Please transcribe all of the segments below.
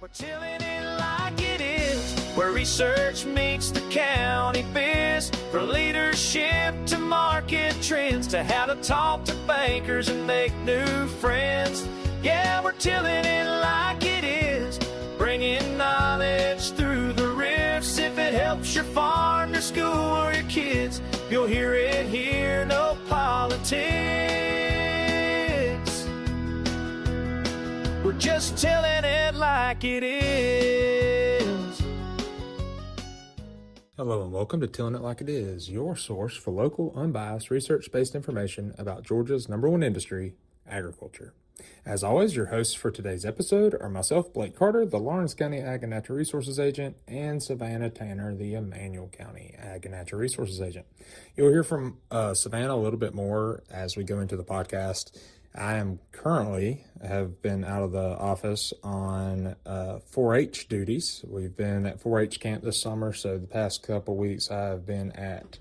We're tilling it like it is, where research meets the county biz. From leadership to market trends, to how to talk to bankers and make new friends. Yeah, we're tilling it like it is, bringing knowledge through the rifts. If it helps your farm, your school, or your kids, you'll hear it here, no politics. We're just telling it like it is. Hello and welcome to Telling It Like It Is, your source for local, unbiased, research-based information about Georgia's #1 industry, agriculture. As always, your hosts for today's episode are myself, Blake Carter, the Lawrence County Ag and Natural Resources Agent, and Savannah Tanner, the Emmanuel County Ag and Natural Resources Agent. You'll hear from Savannah a little bit more as we go into the podcast. I am currently have been out of the office on 4-H duties. We've been at 4-H camp this summer, so the past couple weeks I've been at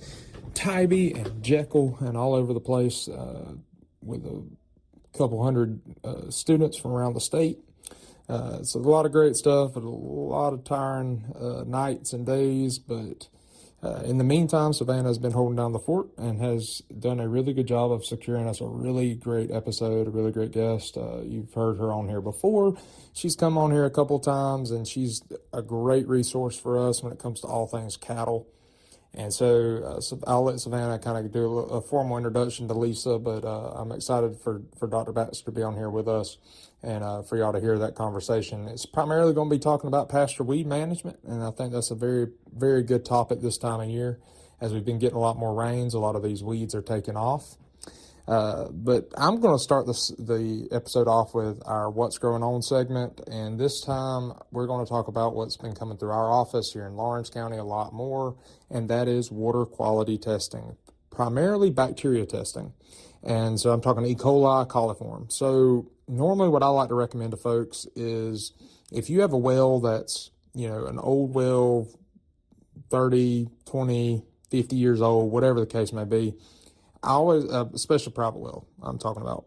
Tybee and Jekyll and all over the place with a couple hundred students from around the state. It's a lot of great stuff, but a lot of tiring nights and days, but in the meantime, Savannah has been holding down the fort and has done a really good job of securing us a really great episode, a really great guest. You've heard her on here before. She's come on here a couple of times, and she's a great resource for us when it comes to all things cattle. And so I'll let Savannah kind of do a formal introduction to Lisa, but I'm excited for Dr. Baxter to be on here with us and for y'all to hear that conversation. It's primarily going to be talking about pasture weed management, and I think that's a very, very good topic this time of year. As we've been getting a lot more rains, a lot of these weeds are taking off. But I'm going to start the episode off with our What's Going On segment, and this time we're going to talk about what's been coming through our office here in Lawrence County a lot more, and that is water quality testing, primarily bacteria testing. And so I'm talking E. coli, coliform. So normally what I like to recommend to folks is if you have a well that's, an old well, 30, 20, 50 years old, whatever the case may be, I always, especially private well, I'm talking about.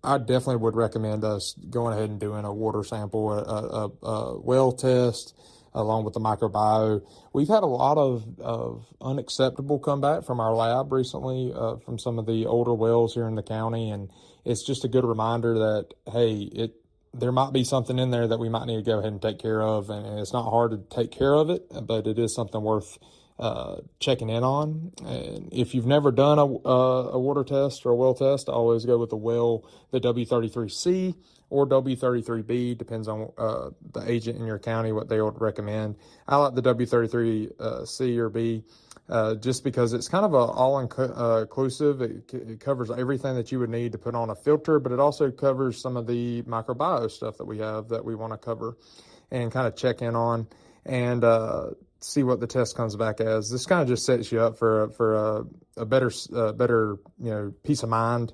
I definitely would recommend us going ahead and doing a water sample, a well test, along with the microbiome. We've had a lot of unacceptable comeback from our lab recently, from some of the older wells here in the county, and it's just a good reminder that, hey, there might be something in there that we might need to go ahead and take care of, and it's not hard to take care of it, but it is something worth checking in on. And if you've never done a water test or a well test, I always go with the W33C or W33B, depends on the agent in your county, what they would recommend. I like the W33C or B just because it's kind of all-inclusive. It covers everything that you would need to put on a filter, but it also covers some of the microbiome stuff that we have that we want to cover and kind of check in on and see what the test comes back as. This kind of just sets you up for a better peace of mind.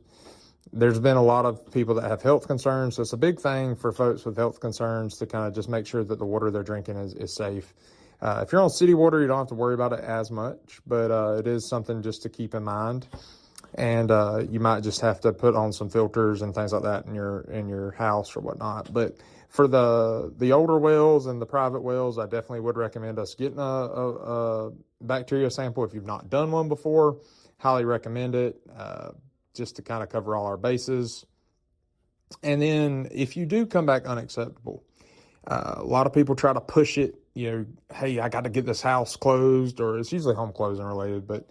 There's been a lot of people that have health concerns, so it's a big thing for folks with health concerns to kind of just make sure that the water they're drinking is safe. If you're on city water, you don't have to worry about it as much, but it is something just to keep in mind. And you might just have to put on some filters and things like that in your house or whatnot. But for the older wells and the private wells, I definitely would recommend us getting a bacteria sample if you've not done one before. Highly recommend it, just to kind of cover all our bases. And then if you do come back unacceptable, a lot of people try to push it, hey, I got to get this house closed, or it's usually home closing related, but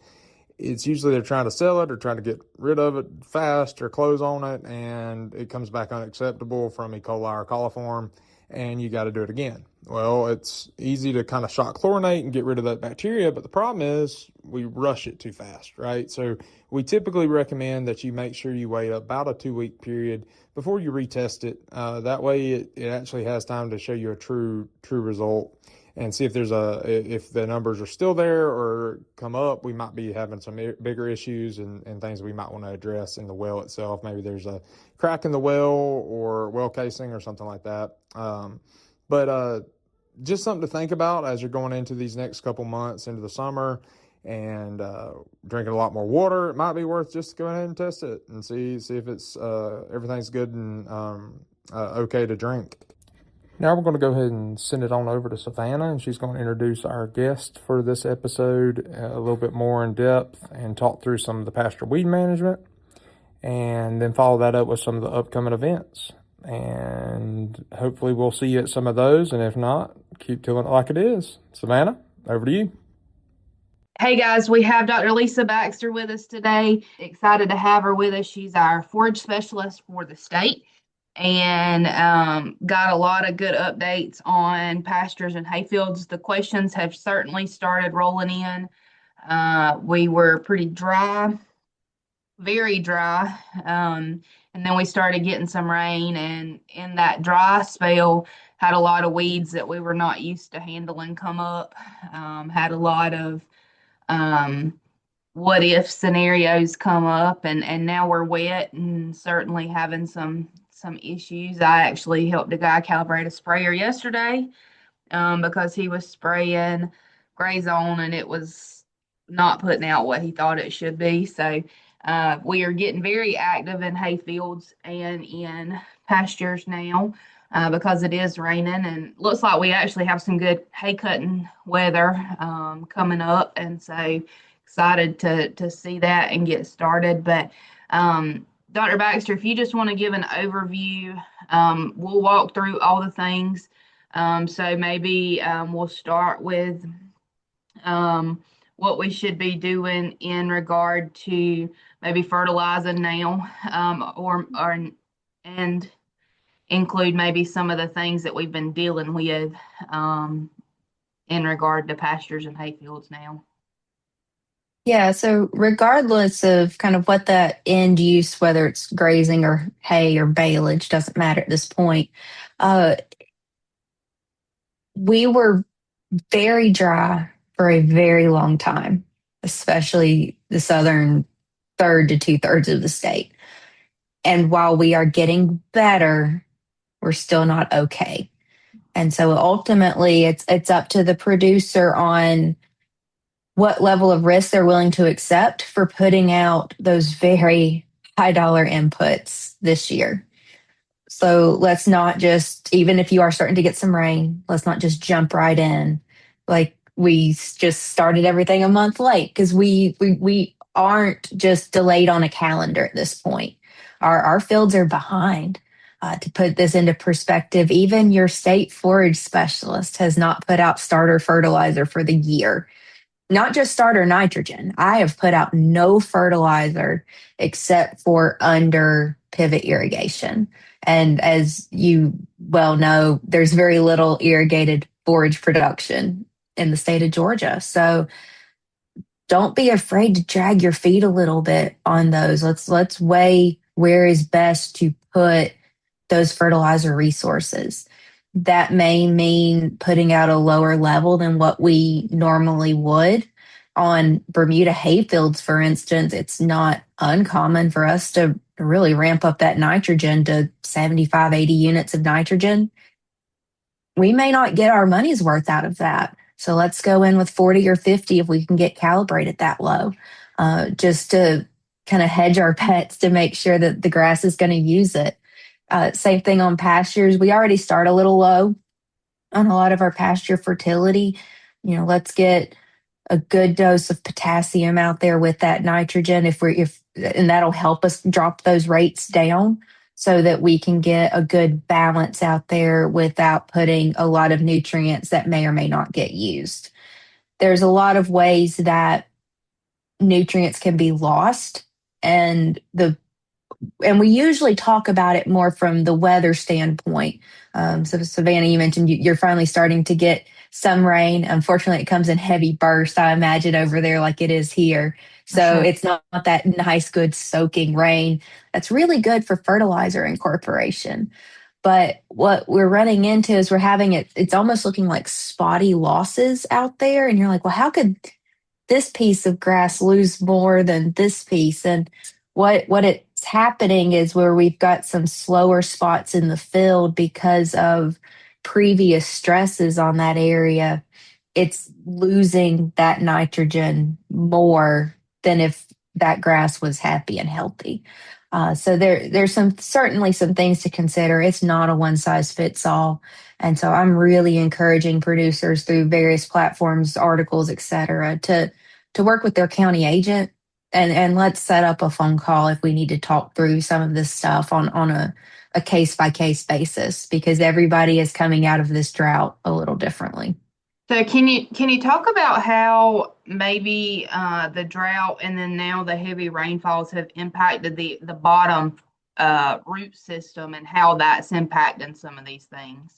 it's usually they're trying to sell it or trying to get rid of it fast or close on it, and it comes back unacceptable from E. coli or coliform, and you got to do it again. Well, it's easy to kind of shock chlorinate and get rid of that bacteria, but the problem is we rush it too fast, right? So we typically recommend that you make sure you wait about a 2-week period before you retest it. That way it actually has time to show you a true result and see if if the numbers are still there or come up. We might be having some bigger issues and things we might want to address in the well itself. Maybe there's a crack in the well or well casing or something like that. But just something to think about as you're going into these next couple months into the summer and drinking a lot more water. It might be worth just going ahead and test it and see if it's everything's good and okay to drink. Now we're going to go ahead and send it on over to Savannah, and she's going to introduce our guest for this episode a little bit more in depth and talk through some of the pasture weed management, and then follow that up with some of the upcoming events. And hopefully we'll see you at some of those, and if not, keep killing it like it is. Savannah, over to you. Hey guys, we have Dr. Lisa Baxter with us today. Excited to have her with us. She's our forage specialist for the state and got a lot of good updates on pastures and hayfields. The questions have certainly started rolling in. We were pretty dry, very dry, and then we started getting some rain, and in that dry spell, had a lot of weeds that we were not used to handling come up. Had a lot of um, what if scenarios come up, and now we're wet and certainly having some issues. I actually helped a guy calibrate a sprayer yesterday because he was spraying gray zone and it was not putting out what he thought it should be. So we are getting very active in hay fields and in pastures now because it is raining, and looks like we actually have some good hay cutting weather coming up. And so excited to see that and get started. But Dr. Baxter, if you just want to give an overview, we'll walk through all the things. So maybe we'll start with what we should be doing in regard to maybe fertilizing now, or and include maybe some of the things that we've been dealing with in regard to pastures and hayfields now. Yeah, so regardless of kind of what the end use, whether it's grazing or hay or baleage, doesn't matter at this point. Uh, we were very dry for a very long time, especially the southern third to two-thirds of the state. And while we are getting better, we're still not okay. And so ultimately it's up to the producer on what level of risk they're willing to accept for putting out those very high dollar inputs this year. So let's not just, even if you are starting to get some rain, let's not just jump right in. Like we just started everything a month late because we aren't just delayed on a calendar at this point. Our fields are behind. To put this into perspective, even your state forage specialist has not put out starter fertilizer for the year. Not just starter nitrogen. I have put out no fertilizer except for under pivot irrigation. And as you well know, there's very little irrigated forage production in the state of Georgia. So don't be afraid to drag your feet a little bit on those. Let's weigh where is best to put those fertilizer resources. That may mean putting out a lower level than what we normally would. On Bermuda hayfields, for instance, it's not uncommon for us to really ramp up that nitrogen to 75, 80 units of nitrogen. We may not get our money's worth out of that. So let's go in with 40 or 50 if we can get calibrated that low, just to kind of hedge our bets to make sure that the grass is going to use it. Same thing on pastures. We already start a little low on a lot of our pasture fertility. Let's get a good dose of potassium out there with that nitrogen and that'll help us drop those rates down so that we can get a good balance out there without putting a lot of nutrients that may or may not get used. There's a lot of ways that nutrients can be lost, and we usually talk about it more from the weather standpoint. So Savannah, you mentioned you're finally starting to get some rain. Unfortunately, it comes in heavy bursts, I imagine, over there like it is here. So it's not that nice, good soaking rain. That's really good for fertilizer incorporation. But what we're running into is we're having it's almost looking like spotty losses out there. And you're like, well, how could this piece of grass lose more than this piece? And what it's happening is where we've got some slower spots in the field because of previous stresses on that area, it's losing that nitrogen more than if that grass was happy and healthy. So there's certainly some things to consider. It's not a one size fits all. And so I'm really encouraging producers through various platforms, articles, et cetera, to work with their county agent and let's set up a phone call if we need to talk through some of this stuff on a case by case basis, because everybody is coming out of this drought a little differently. So can you talk about how maybe the drought and then now the heavy rainfalls have impacted the bottom root system and how that's impacting some of these things?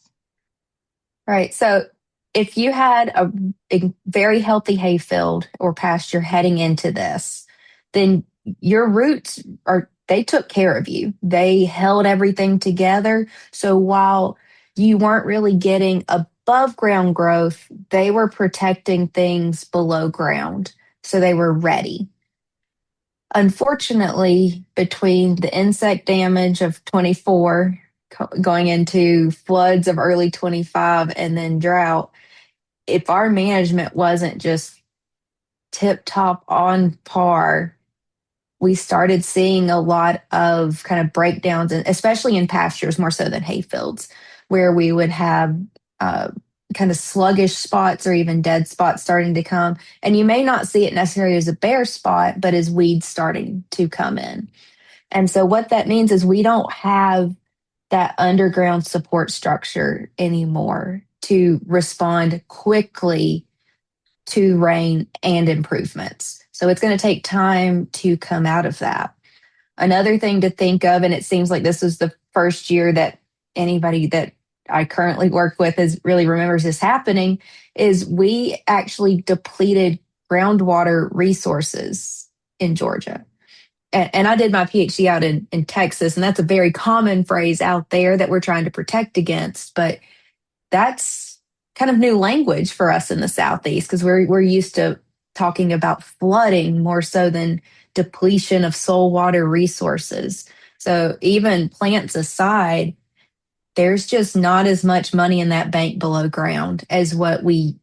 Right. So if you had a very healthy hayfield or pasture heading into this, then your roots they took care of you. They held everything together. So while you weren't really getting above ground growth, they were protecting things below ground. So they were ready. Unfortunately, between the insect damage of 24 going into floods of early 25 and then drought, if our management wasn't just tip top on par, we started seeing a lot of kind of breakdowns, and especially in pastures more so than hayfields, where we would have kind of sluggish spots or even dead spots starting to come. And you may not see it necessarily as a bare spot, but as weeds starting to come in. And so what that means is we don't have that underground support structure anymore to respond quickly to rain and improvements. So it's going to take time to come out of that. Another thing to think of, and it seems like this was the first year that anybody that I currently work with really remembers this happening, is we actually depleted groundwater resources in Georgia. And I did my PhD out in Texas, and that's a very common phrase out there that we're trying to protect against. But that's kind of new language for us in the Southeast, because we're used to talking about flooding more so than depletion of soil water resources. So even plants aside, there's just not as much money in that bank below ground as what we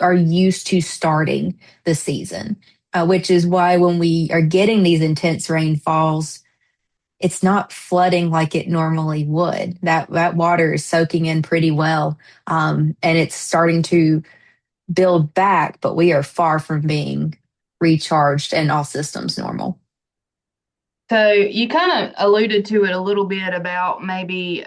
are used to starting the season, which is why when we are getting these intense rainfalls, it's not flooding like it normally would. That water is soaking in pretty well, and it's starting to build back, but we are far from being recharged and all systems normal. So you kind of alluded to it a little bit about maybe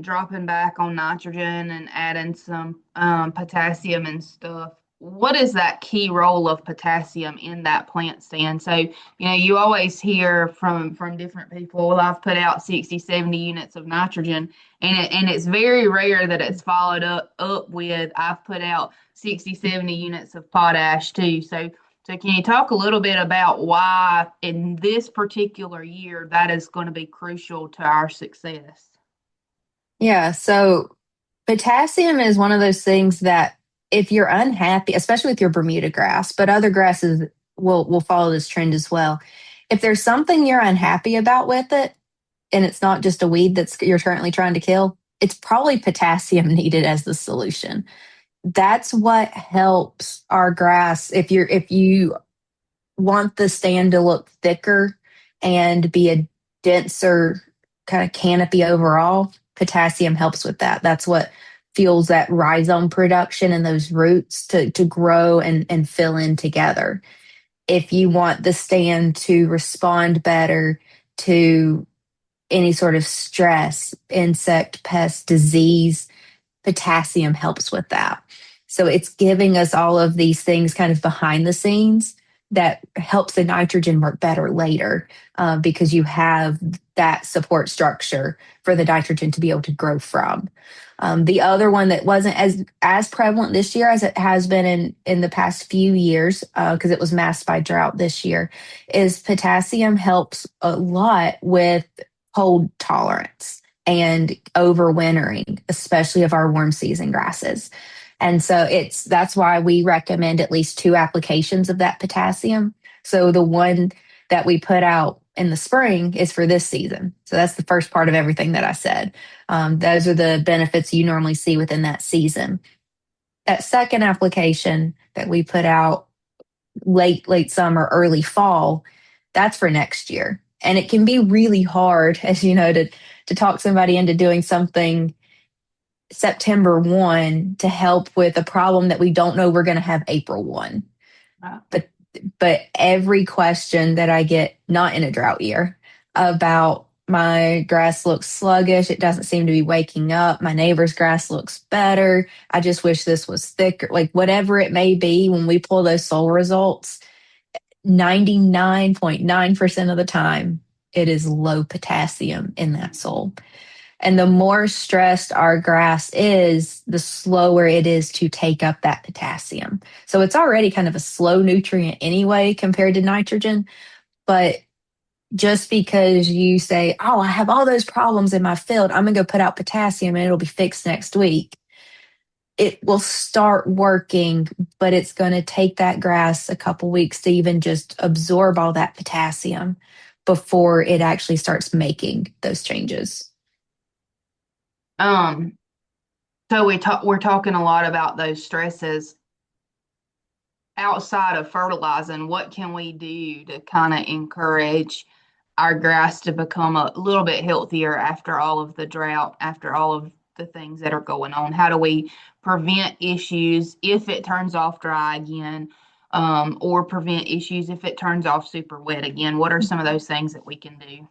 dropping back on nitrogen and adding some potassium and stuff. What is that key role of potassium in that plant stand? So, you always hear from different people, well, I've put out 60, 70 units of nitrogen, and it's very rare that it's followed up with, I've put out 60, 70 units of potash too. So can you talk a little bit about why in this particular year that is going to be crucial to our success? Yeah, so potassium is one of those things that if you're unhappy, especially with your Bermuda grass, but other grasses will follow this trend as well. If there's something you're unhappy about with it, and it's not just a weed you're currently trying to kill, it's probably potassium needed as the solution. That's what helps our grass. If you want the stand to look thicker and be a denser kind of canopy overall, potassium helps with that. That's what fuels that rhizome production and those roots to grow and fill in together. If you want the stand to respond better to any sort of stress, insect, pest, disease, potassium helps with that. So it's giving us all of these things kind of behind the scenes that helps the nitrogen work better later, because you have that support structure for the nitrogen to be able to grow from. The other one that wasn't as prevalent this year as it has been in the past few years, because it was masked by drought this year, is potassium helps a lot with cold tolerance and overwintering, especially of our warm season grasses. And so that's why we recommend at least 2 applications of that potassium. So the one that we put out in the spring is for this season. So that's the first part of everything that I said. Those are the benefits you normally see within that season. That second application that we put out late summer, early fall, that's for next year. And it can be really hard, as you know, to talk somebody into doing something September 1 to help with a problem that we don't know we're going to have April 1. Right. But every question that I get, not in a drought year, about my grass looks sluggish, it doesn't seem to be waking up, my neighbor's grass looks better, I just wish this was thicker, like whatever it may be, when we pull those soil results, 99.9% of the time, it is low potassium in that soil. And the more stressed our grass is, the slower it is to take up that potassium. So it's already kind of a slow nutrient anyway compared to nitrogen. But just because you say, oh, I have all those problems in my field, I'm going to go put out potassium and it'll be fixed next week. It will start working, but it's going to take that grass a couple weeks to even just absorb all that potassium before it actually starts making those changes. Um, so we're talking a lot about those stresses. Outside of fertilizing, what can we do to kind of encourage our grass to become a little bit healthier after all of the drought, after all of the things that are going on? How do we prevent issues if it turns off dry again, or prevent issues if it turns off super wet again? What are some of those things that we can do?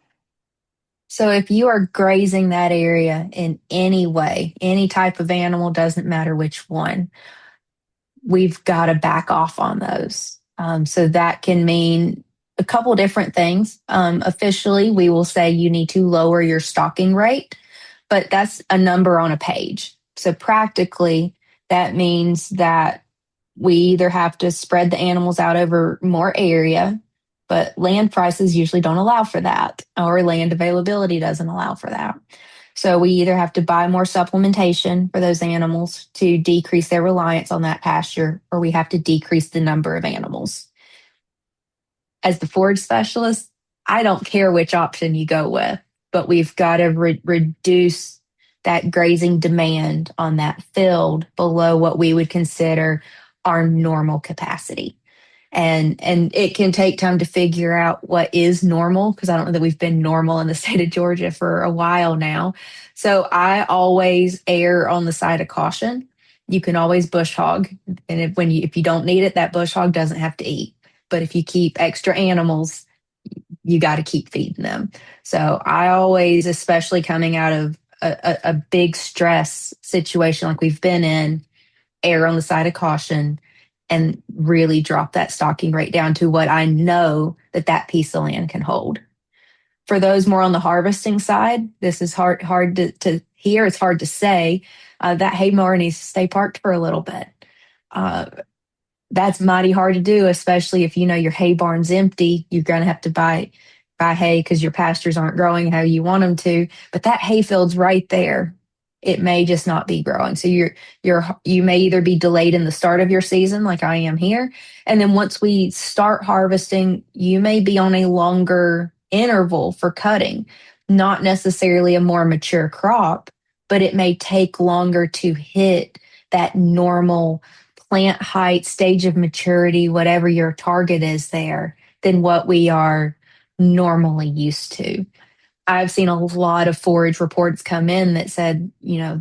So if you are grazing that area in any way, any type of animal, doesn't matter which one, we've got to back off on those. So that can mean a couple different things. Officially, we will say you need to lower your stocking rate, but that's a number on a page. So practically, that means that we either have to spread the animals out over more area, but land prices usually don't allow for that, or land availability doesn't allow for that. So we either have to buy more supplementation for those animals to decrease their reliance on that pasture, or we have to decrease the number of animals. As the forage specialist, I don't care which option you go with, but we've got to reduce that grazing demand on that field below what we would consider our normal capacity. And it can take time to figure out what is normal, because I don't know that we've been normal in the state of Georgia for a while now. So I always err on the side of caution. You can always bush hog, and if you don't need it, that bush hog doesn't have to eat. But if you keep extra animals, you got to keep feeding them. So I always, especially coming out of a big stress situation like we've been in, err on the side of caution and really drop that stocking rate down to what I know that piece of land can hold. For those more on the harvesting side, this is hard to hear. It's hard to say. That hay mower needs to stay parked for a little bit. That's mighty hard to do, especially if you know your hay barn's empty. You're going to have to buy hay because your pastures aren't growing how you want them to. But that hay field's right there. It may just not be growing. So you may either be delayed in the start of your season, like I am here, and then once we start harvesting, you may be on a longer interval for cutting. Not necessarily a more mature crop, but it may take longer to hit that normal plant height, stage of maturity, whatever your target is there, than what we are normally used to. I've seen a lot of forage reports come in that said,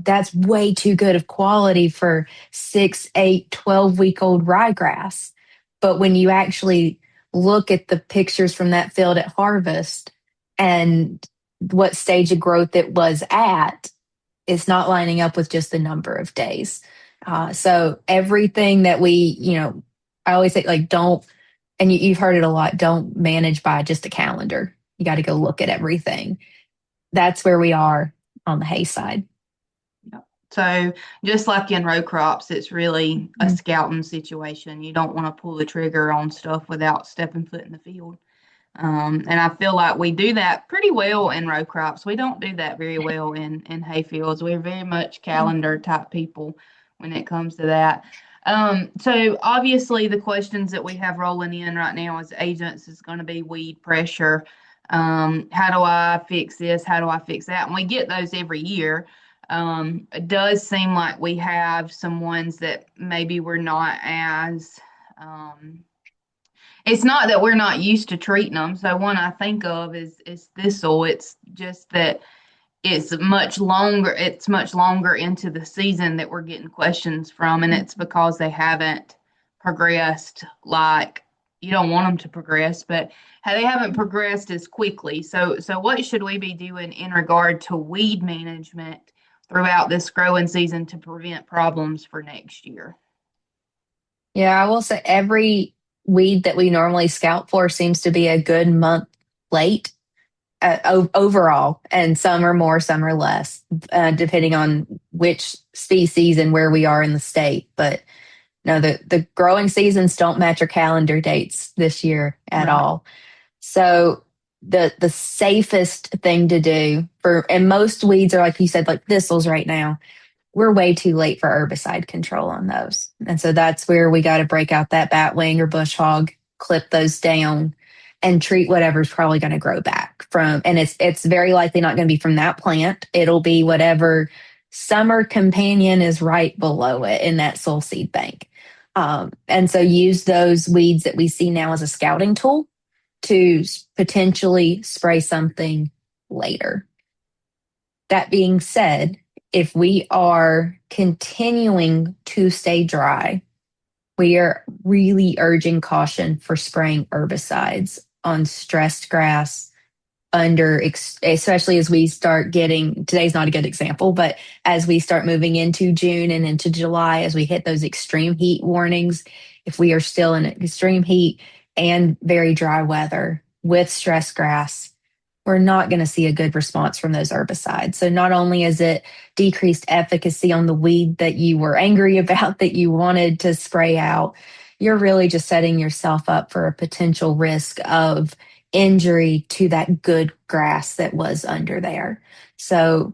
that's way too good of quality for 6, 8, 12-week old ryegrass. But when you actually look at the pictures from that field at harvest and what stage of growth it was at, it's not lining up with just the number of days. So everything that I always say, like, don't, and you've heard it a lot, don't manage by just a calendar. You got to go look at everything. That's where we are on the hay side. So just like in row crops, it's really a scouting situation. You don't want to pull the trigger on stuff without stepping foot in the field. And I feel like we do that pretty well in row crops. We don't do that very well in hay fields. We're very much calendar type people when it comes to that. So obviously the questions that we have rolling in right now as agents is going to be weed pressure. How do I fix this? How do I fix that? And we get those every year. It does seem like we have some ones that maybe we're not as It's not that we're not used to treating them. So one I think of is thistle. It's just that it's much longer into the season that we're getting questions from, and it's because they haven't progressed like you don't want them to progress, but they haven't progressed as quickly. So what should we be doing in regard to weed management throughout this growing season to prevent problems for next year? Yeah, I will say every weed that we normally scout for seems to be a good month late overall, and some are more, some are less, depending on which species and where we are in the state. But no, the growing seasons don't match our calendar dates this year at Right. all. So the safest thing to do for, and most weeds are like you said, like thistles right now, we're way too late for herbicide control on those. And so that's where we got to break out that batwing or bush hog, clip those down, and treat whatever's probably going to grow back from. And it's very likely not going to be from that plant. It'll be whatever summer companion is right below it in that soil seed bank. And so use those weeds that we see now as a scouting tool to potentially spray something later. That being said, if we are continuing to stay dry, we are really urging caution for spraying herbicides on stressed grass especially as we start getting, today's not a good example, but as we start moving into June and into July, as we hit those extreme heat warnings, if we are still in extreme heat and very dry weather with stressed grass, we're not going to see a good response from those herbicides. So not only is it decreased efficacy on the weed that you were angry about that you wanted to spray out, you're really just setting yourself up for a potential risk of injury to that good grass that was under there. So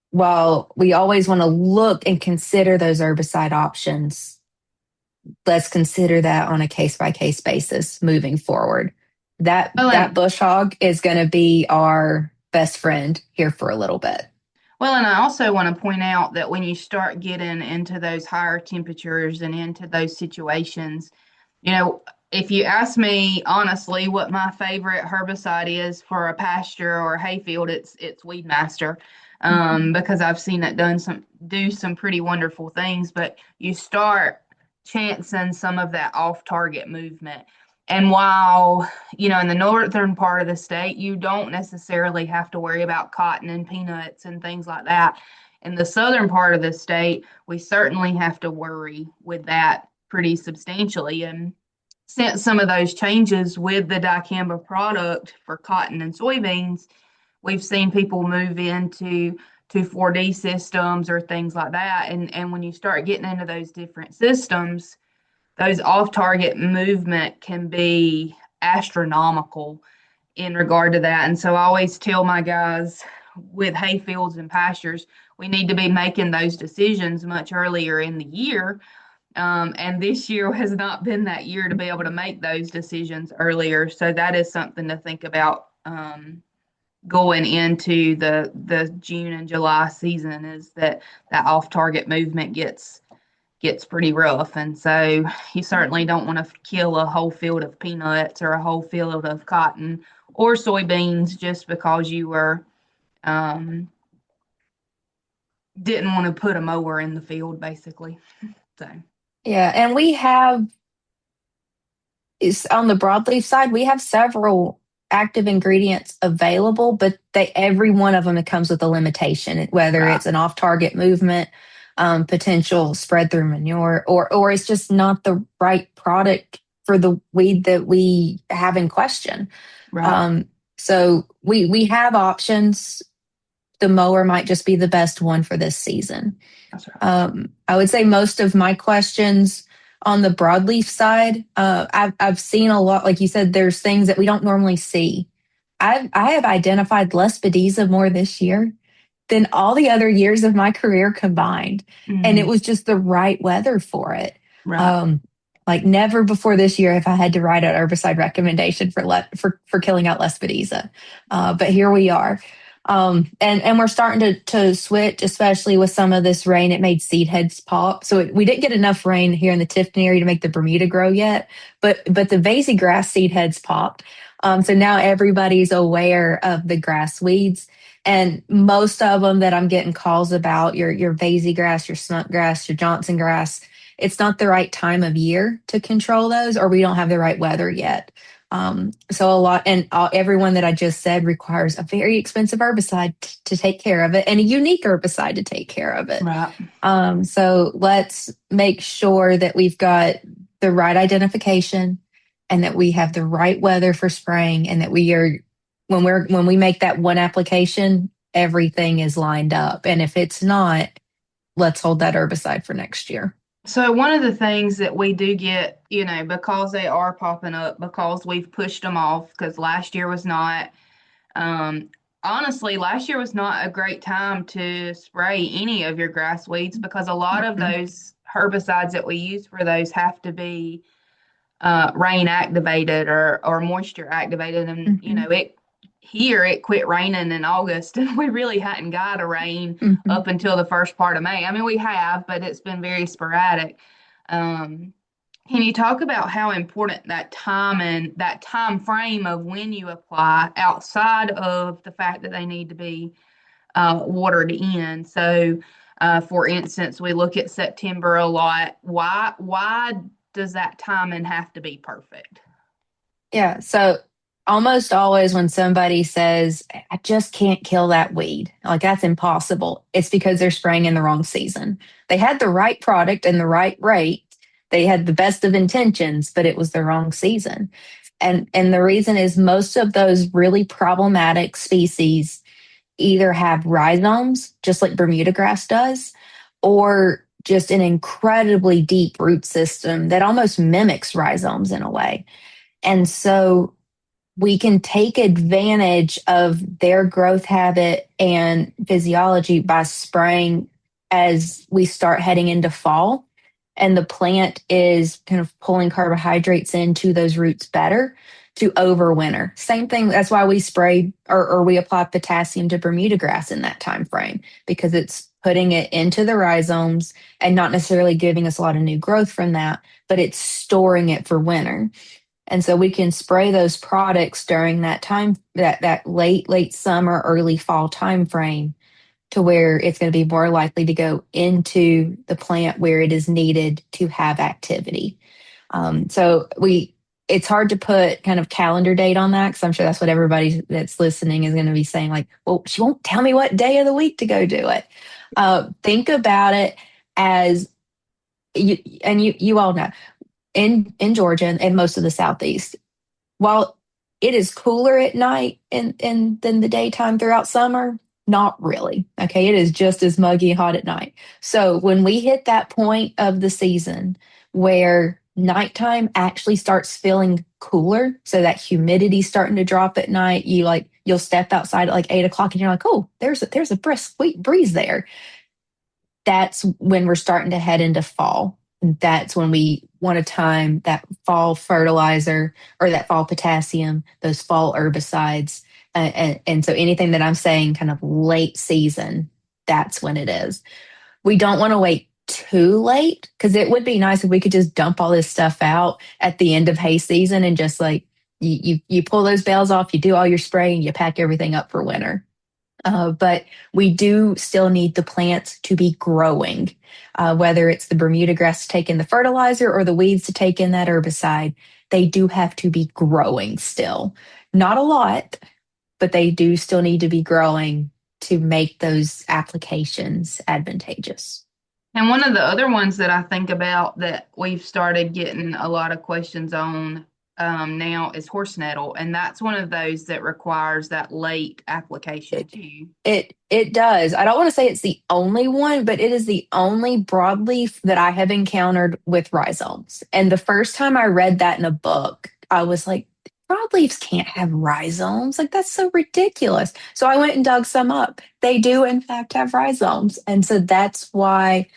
while we always want to look and consider those herbicide options, let's consider that on a case by case basis moving forward. That bush hog is going to be our best friend here for a little bit. Well, and I also want to point out that when you start getting into those higher temperatures and into those situations, if you ask me honestly what my favorite herbicide is for a pasture or a hayfield, it's Weedmaster, because I've seen it do some pretty wonderful things. But you start chancing some of that off-target movement. And while, in the northern part of the state, you don't necessarily have to worry about cotton and peanuts and things like that. In the southern part of the state, we certainly have to worry with that pretty substantially. And since some of those changes with the dicamba product for cotton and soybeans, we've seen people move into 4D systems or things like that. And when you start getting into those different systems, those off-target movement can be astronomical in regard to that. And so I always tell my guys with hayfields and pastures, we need to be making those decisions much earlier in the year. And this year has not been that year to be able to make those decisions earlier. So that is something to think about going into the June and July season, is that off-target movement gets pretty rough. And so you certainly don't want to kill a whole field of peanuts or a whole field of cotton or soybeans just because you were didn't want to put a mower in the field, basically. So Yeah, and we have, is on the broadleaf side, we have several active ingredients available, but every one of them, it comes with a limitation, whether right. it's an off-target movement, potential spread through manure, or it's just not the right product for the weed that we have in question. Right. So we have options. The mower might just be the best one for this season. That's right. I would say most of my questions on the broadleaf side, I've seen a lot. Like you said, there's things that we don't normally see. I have identified Lespedeza more this year than all the other years of my career combined, and it was just the right weather for it. Right. Like never before this year have I had to write an herbicide recommendation for killing out Lespedeza, but here we are. And we're starting to switch, especially with some of this rain. It made seed heads pop. So we didn't get enough rain here in the Tifton area to make the Bermuda grow yet, but the Vasey grass seed heads popped. So now everybody's aware of the grass weeds. And most of them that I'm getting calls about, your Vasey grass, your skunk grass, your Johnson grass, it's not the right time of year to control those, or we don't have the right weather yet. So a lot, and everyone that I just said requires a very expensive herbicide to take care of it, and a unique herbicide to take care of it. Right. So let's make sure that we've got the right identification, and that we have the right weather for spraying, and that when we make that one application, everything is lined up. And if it's not, let's hold that herbicide for next year. So one of the things that we do get, because they are popping up, because we've pushed them off, because last year was not, honestly, last year was not a great time to spray any of your grass weeds, because a lot of those herbicides that we use for those have to be rain activated or moisture activated. And, it quit raining in August, and we really hadn't got a rain up until the first part of May. I mean, we have, but it's been very sporadic. Can you talk about how important that time and that time frame of when you apply, outside of the fact that they need to be watered in? So, for instance, we look at September a lot. Why does that timing have to be perfect? Yeah. So almost always when somebody says, I just can't kill that weed, like that's impossible, it's because they're spraying in the wrong season. They had the right product and the right rate. They had the best of intentions, but it was the wrong season. And the reason is most of those really problematic species either have rhizomes, just like Bermuda grass does, or just an incredibly deep root system that almost mimics rhizomes in a way. And so we can take advantage of their growth habit and physiology by spraying as we start heading into fall. And the plant is kind of pulling carbohydrates into those roots better to overwinter. Same thing. That's why we spray or we apply potassium to Bermuda grass in that time frame, because it's putting it into the rhizomes and not necessarily giving us a lot of new growth from that, but it's storing it for winter. And so we can spray those products during that time, that late summer, early fall time frame, to where it's going to be more likely to go into the plant where it is needed to have activity. It's hard to put kind of calendar date on that, because I'm sure that's what everybody that's listening is going to be saying, like, well, she won't tell me what day of the week to go do it. Think about it as you all know, in Georgia and most of the Southeast, while it is cooler at night than the daytime throughout summer, not really. Okay, it is just as muggy and hot at night. So when we hit that point of the season where nighttime actually starts feeling cooler, so that humidity starting to drop at night, you'll step outside at like 8 o'clock and you're like, oh, there's a brisk sweet breeze there. That's when we're starting to head into fall. And that's when we want to time that fall fertilizer or that fall potassium, those fall herbicides. And so anything that I'm saying kind of late season, that's when it is. We don't want to wait too late, because it would be nice if we could just dump all this stuff out at the end of hay season and just like you pull those bales off, you do all your spraying, you pack everything up for winter. But we do still need the plants to be growing, whether it's the Bermuda grass to take in the fertilizer or the weeds to take in that herbicide. They do have to be growing still. Not a lot, but they do still need to be growing to make those applications advantageous. And one of the other ones that I think about that we've started getting a lot of questions on now is horse nettle, and that's one of those that requires that late application too. It does. I don't want to say it's the only one, but it is the only broadleaf that I have encountered with rhizomes. And the first time I read that in a book, I was like, broadleaves can't have rhizomes. Like, that's so ridiculous. So I went and dug some up. They do, in fact, have rhizomes. And so that's why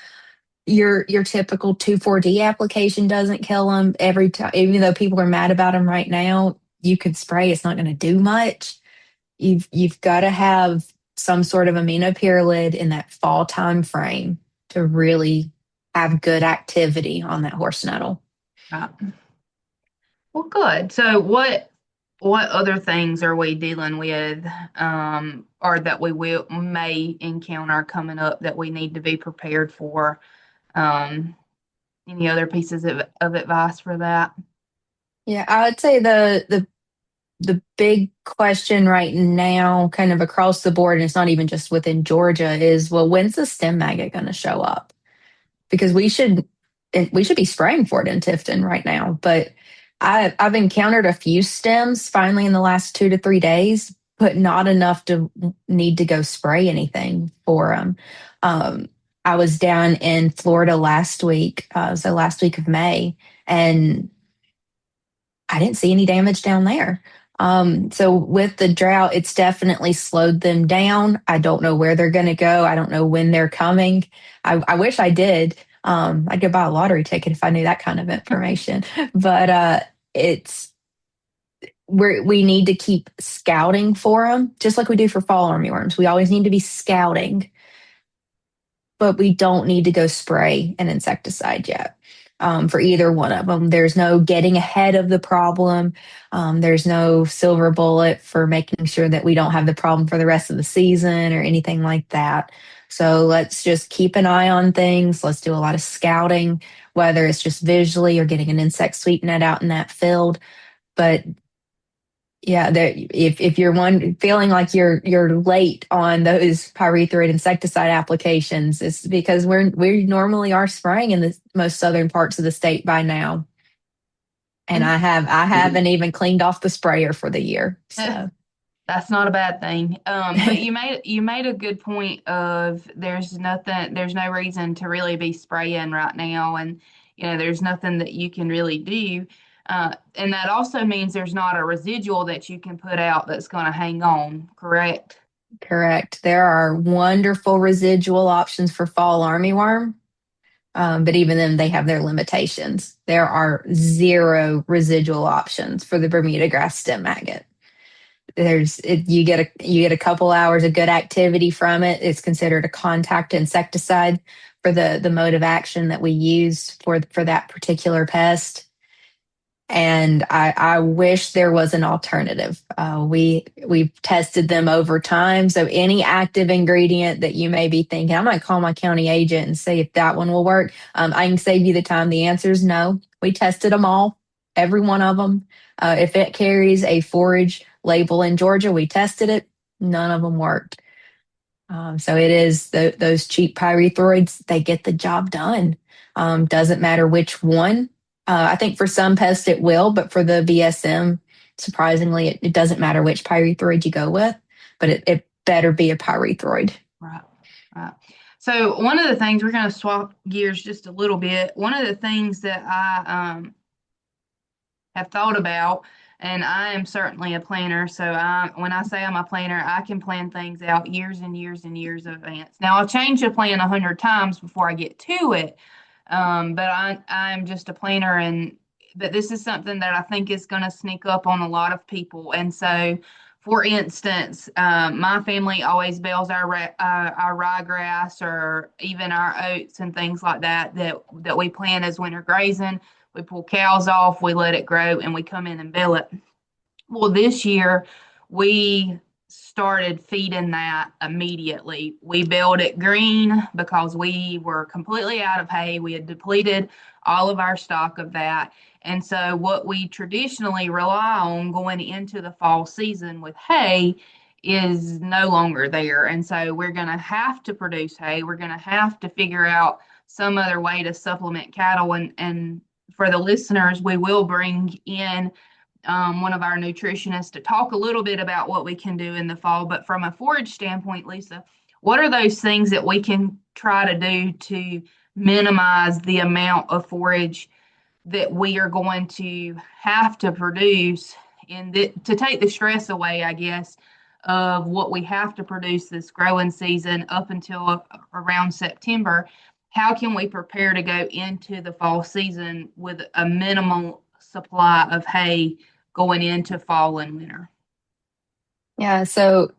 your typical 2,4-D application doesn't kill them every time. Even though people are mad about them right now, you could spray. It's not going to do much. You've got to have some sort of aminopyralid in that fall time frame to really have good activity on that horse nettle. Right. Well, good. So what other things are we dealing with, or that we may encounter coming up that we need to be prepared for? Um, any other pieces of advice for that? Yeah, I would say the big question right now, kind of across the board, and it's not even just within Georgia, is, well, when's the stem maggot going to show up? Because we should be spraying for it in Tifton right now. But I've encountered a few stems finally in the last 2 to 3 days, but not enough to need to go spray anything for them. I was down in Florida last week, so last week of May, and I didn't see any damage down there. So with the drought, it's definitely slowed them down. I don't know where they're going to go. I don't know when they're coming. I wish I did. I'd go buy a lottery ticket if I knew that kind of information. But we need to keep scouting for them, just like we do for fall armyworms. We always need to be scouting, but we don't need to go spray an insecticide yet. For either one of them, there's no getting ahead of the problem. There's no silver bullet for making sure that we don't have the problem for the rest of the season or anything like that. So let's just keep an eye on things. Let's do a lot of scouting, whether it's just visually or getting an insect sweep net out in that field. But yeah, if you're feeling like you're late on those pyrethroid insecticide applications, it's because we normally are spraying in the most southern parts of the state by now. And I haven't even cleaned off the sprayer for the year. So That's not a bad thing. But you made a good point of there's no reason to really be spraying right now, and there's nothing that you can really do. And that also means there's not a residual that you can put out that's going to hang on, correct? correct. There are wonderful residual options for fall armyworm. But even then, they have their limitations. There are zero residual options for the Bermuda grass stem maggot. You get a couple hours of good activity from it. It's considered a contact insecticide for the mode of action that we use for that particular pest. And I wish there was an alternative. We've tested them over time. So any active ingredient that you may be thinking, I'm going to call my county agent and see if that one will work. I can save you the time. The answer is no. We tested them all, every one of them. If it carries a forage label in Georgia, we tested it. None of them worked. So it is those cheap pyrethroids. They get the job done. Doesn't matter which one. I think for some pests it will, but for the BSM, surprisingly, it doesn't matter which pyrethroid you go with, but it better be a pyrethroid. Right, right. So one of the things, we're going to swap gears just a little bit. One of the things that I have thought about, and I am certainly a planner. So when I say I'm a planner, I can plan things out years and years and years in advance. Now I'll change the plan 100 times before I get to it. But I'm just a planner, but this is something that I think is going to sneak up on a lot of people. And so, for instance, my family always bales our ryegrass or even our oats and things like that we plant as winter grazing. We pull cows off, we let it grow, and we come in and bale it. Well, this year we started feeding that immediately. We baled it green because we were completely out of hay. We had depleted all of our stock of that. And so what we traditionally rely on going into the fall season with hay is no longer there. And so we're going to have to produce hay. We're going to have to figure out some other way to supplement cattle. And for the listeners, we will bring in one of our nutritionists to talk a little bit about what we can do in the fall. But from a forage standpoint, Lisa, what are those things that we can try to do to minimize the amount of forage that we are going to have to produce to take the stress away, I guess, of what we have to produce this growing season up until around September? How can we prepare to go into the fall season with a minimal supply of hay going into fall and winter? Yeah, so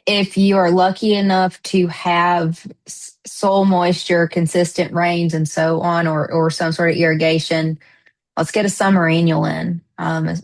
if you are lucky enough to have soil moisture, consistent rains, and so on, or some sort of irrigation, let's get a summer annual in.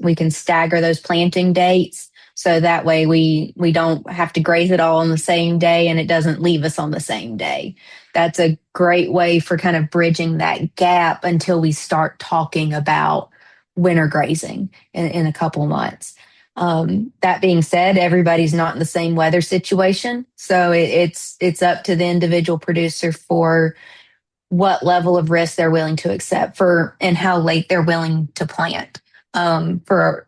We can stagger those planting dates so that way we don't have to graze it all on the same day and it doesn't leave us on the same day. That's a great way for kind of bridging that gap until we start talking about winter grazing in a couple of months. That being said, everybody's not in the same weather situation, so it's up to the individual producer for what level of risk they're willing to accept for and how late they're willing to plant. For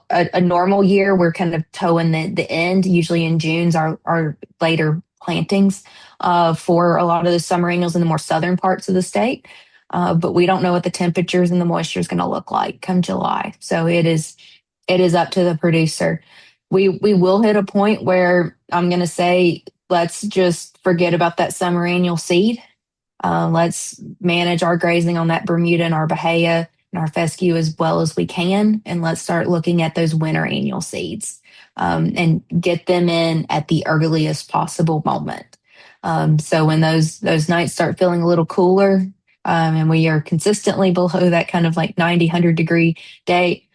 a normal year, we're kind of towing the end. Usually in June's our later plantings for a lot of the summer annuals in the more southern parts of the state. But we don't know what the temperatures and the moisture is going to look like come July. So it is up to the producer. We will hit a point where I'm going to say, let's just forget about that summer annual seed. Let's manage our grazing on that Bermuda and our Bahia and our fescue as well as we can. And let's start looking at those winter annual seeds and get them in at the earliest possible moment. So when those nights start feeling a little cooler and we are consistently below that kind of like 90, 100-degree day,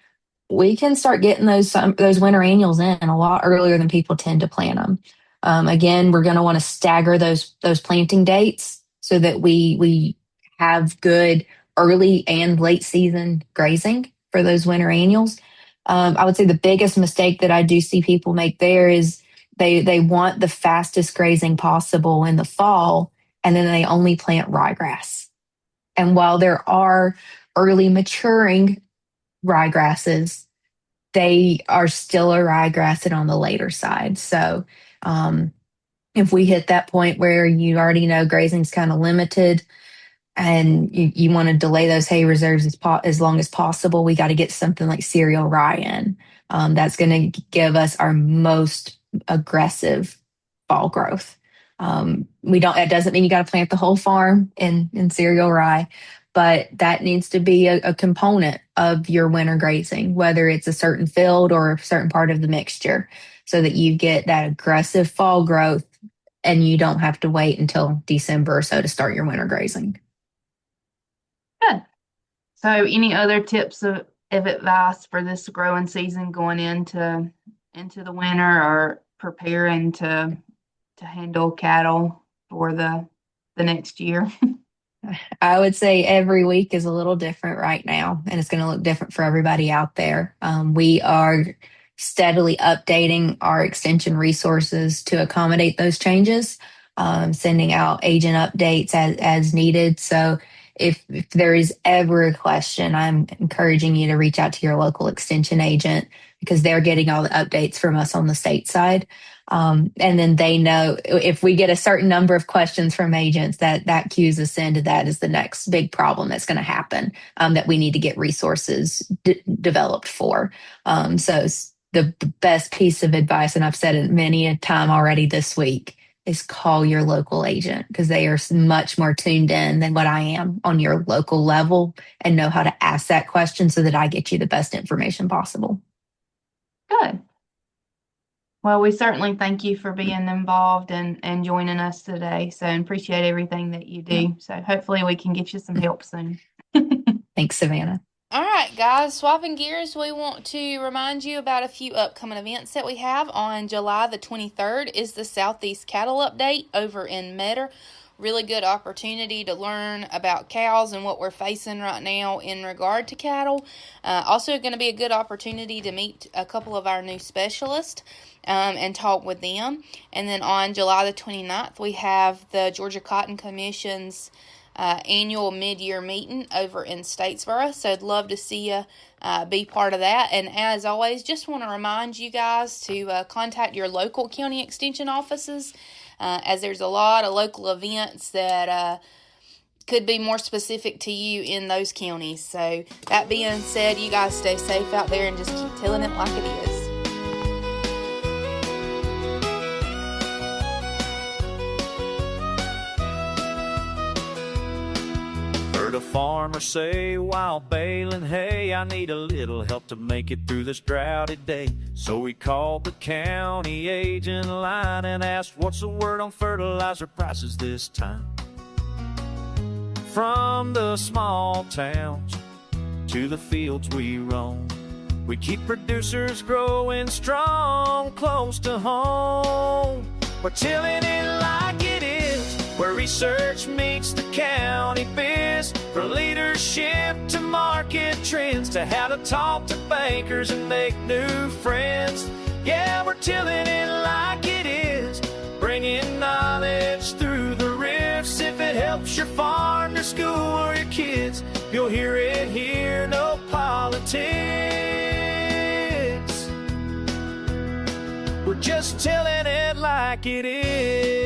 we can start getting those winter annuals in a lot earlier than people tend to plant them. Again, we're going to want to stagger those planting dates so that we have good early and late season grazing for those winter annuals. I would say the biggest mistake that I do see people make there is they want the fastest grazing possible in the fall, and then they only plant ryegrass. And while there are early maturing ryegrasses, they are still a ryegrass and on the later side. So if we hit that point where you already know grazing's kind of limited and you want to delay those hay reserves as long as possible, we got to get something like cereal rye in. That's going to give us our most aggressive fall growth. It doesn't mean you got to plant the whole farm in cereal rye, but that needs to be a component of your winter grazing, whether it's a certain field or a certain part of the mixture, so that you get that aggressive fall growth and you don't have to wait until December or so to start your winter grazing. Good. So any other tips of advice for this growing season going into the winter or preparing to handle cattle for the next year? I would say every week is a little different right now, and it's going to look different for everybody out there. We are steadily updating our extension resources to accommodate those changes, sending out agent updates as needed. So if there is ever a question, I'm encouraging you to reach out to your local extension agent because they're getting all the updates from us on the state side. And then they know if we get a certain number of questions from agents, that cues us into that is the next big problem that's going to happen, that we need to get resources developed for. So the best piece of advice, and I've said it many a time already this week, is call your local agent because they are much more tuned in than what I am on your local level and know how to ask that question so that I get you the best information possible. Good. Well, we certainly thank you for being involved and joining us today. So appreciate everything that you do. So hopefully we can get you some help soon. Thanks, Savannah. All right, guys, swapping gears, we want to remind you about a few upcoming events that we have. On July the 23rd is the Southeast Cattle Update over in Metter. Really good opportunity to learn about cows and what we're facing right now in regard to cattle. Also going to be a good opportunity to meet a couple of our new specialists and talk with them. And then on July the 29th, we have the Georgia Cotton Commission's annual mid-year meeting over in Statesboro. So I'd love to see you be part of that. And as always, just want to remind you guys to contact your local county extension offices, as there's a lot of local events that could be more specific to you in those counties. So that being said, you guys stay safe out there and just keep telling it like it is. Heard a farmer say while baling hay, I need a little help to make it through this droughty day. So we called the county agent line and asked, what's the word on fertilizer prices this time? From the small towns to the fields we roam, we keep producers growing strong close to home. We're tilling it like it is, where research meets the county biz. For leadership to market trends, to how to talk to bankers and make new friends. Yeah, we're tilling it like it is, bringing knowledge through the rifts. If it helps your farm, your school, or your kids, you'll hear it here, no politics. We're just tilling it like it is.